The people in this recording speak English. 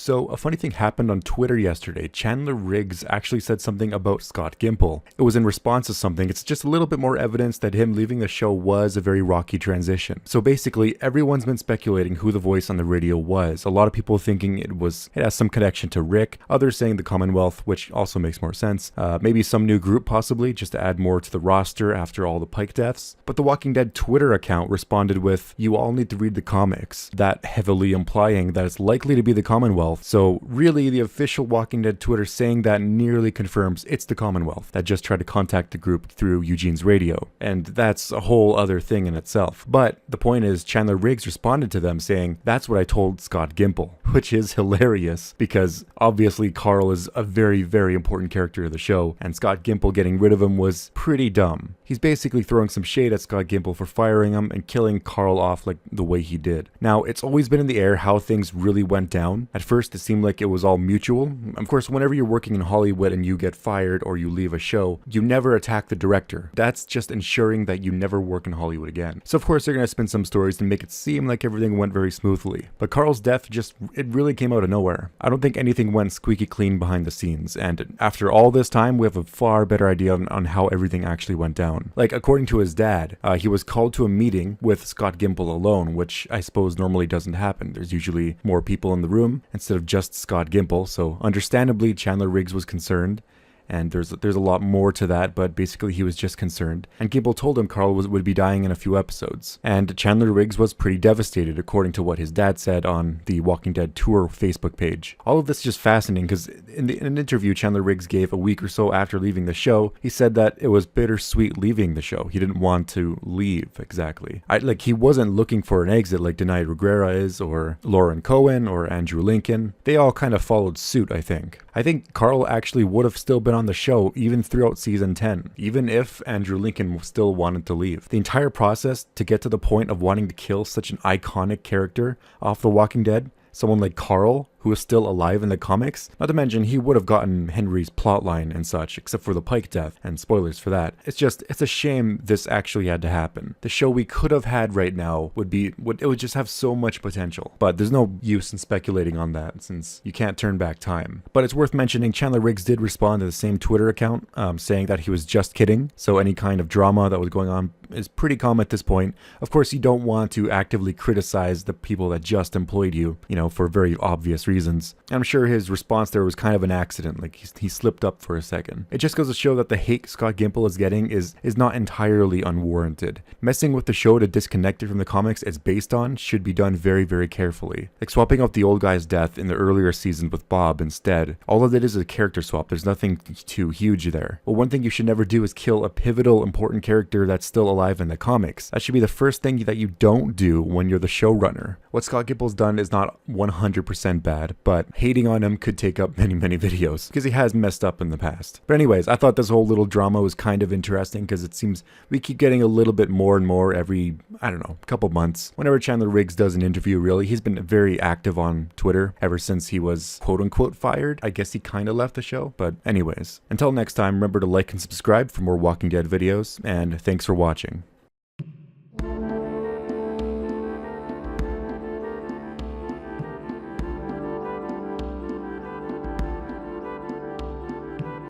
So, a funny thing happened on Twitter yesterday. Chandler Riggs actually said something about Scott Gimple. It was in response to something. It's just a little bit more evidence that him leaving the show was a very rocky transition. So basically, everyone's been speculating who the voice on the radio was. A lot of people thinking it has some connection to Rick, others saying the Commonwealth, which also makes more sense. Maybe some new group possibly, just to add more to the roster after all the Pike deaths. But the Walking Dead Twitter account responded with, "You all need to read the comics," that heavily implying that it's likely to be the Commonwealth. So really, the official Walking Dead Twitter saying that nearly confirms it's the Commonwealth that just tried to contact the group through Eugene's radio. And that's a whole other thing in itself. But the point is, Chandler Riggs responded to them saying, "That's what I told Scott Gimple," which is hilarious because obviously Carl is a very, very important character of the show, and Scott Gimple getting rid of him was pretty dumb. He's basically throwing some shade at Scott Gimple for firing him and killing Carl off like the way he did. Now, it's always been in the air how things really went down. At first, it seemed like it was all mutual. Of course, whenever you're working in Hollywood and you get fired or you leave a show, you never attack the director. That's just ensuring that you never work in Hollywood again. So of course, they're going to spin some stories to make it seem like everything went very smoothly. But Carl's death it really came out of nowhere. I don't think anything went squeaky clean behind the scenes. And after all this time, we have a far better idea on how everything actually went down. Like, according to his dad, he was called to a meeting with Scott Gimple alone, which I suppose normally doesn't happen. There's usually more people in the room instead of just Scott Gimple, so understandably Chandler Riggs was concerned. And there's a lot more to that, but basically he was just concerned. And Gimple told him Carl would be dying in a few episodes. And Chandler Riggs was pretty devastated, according to what his dad said on the Walking Dead Tour Facebook page. All of this is just fascinating, because in an interview Chandler Riggs gave a week or so after leaving the show, he said that it was bittersweet leaving the show. He didn't want to leave, exactly. He wasn't looking for an exit like Denai Reguera is, or Lauren Cohen, or Andrew Lincoln. They all kind of followed suit, I think. I think Carl actually would have still been on the show even throughout season 10, even if Andrew Lincoln still wanted to leave. The entire process to get to the point of wanting to kill such an iconic character off The Walking Dead, someone like Carl, who is still alive in the comics, not to mention he would have gotten Henry's plotline and such, except for the Pike death, and spoilers for that. It's a shame this actually had to happen. The show we could have had right now would just have so much potential, but there's no use in speculating on that since you can't turn back time. But it's worth mentioning Chandler Riggs did respond to the same Twitter account, saying that he was just kidding, so any kind of drama that was going on is pretty calm at this point. Of course, you don't want to actively criticize the people that just employed you, for very obvious reasons. I'm sure his response there was kind of an accident, like he slipped up for a second. It just goes to show that the hate Scott Gimple is getting is not entirely unwarranted. Messing with the show to disconnect it from the comics it's based on should be done very, very carefully. Like swapping out the old guy's death in the earlier seasons with Bob instead. All of it is a character swap. There's nothing too huge there. But one thing you should never do is kill a pivotal, important character that's still alive in the comics. That should be the first thing that you don't do when you're the showrunner. What Scott Gimple's done is not 100% bad, but hating on him could take up many, many videos because he has messed up in the past. But anyways, I thought this whole little drama was kind of interesting because it seems we keep getting a little bit more and more every, couple months. Whenever Chandler Riggs does an interview, really, he's been very active on Twitter ever since he was quote unquote fired. I guess he kind of left the show, but anyways. Until next time, remember to like and subscribe for more Walking Dead videos, and thanks for watching.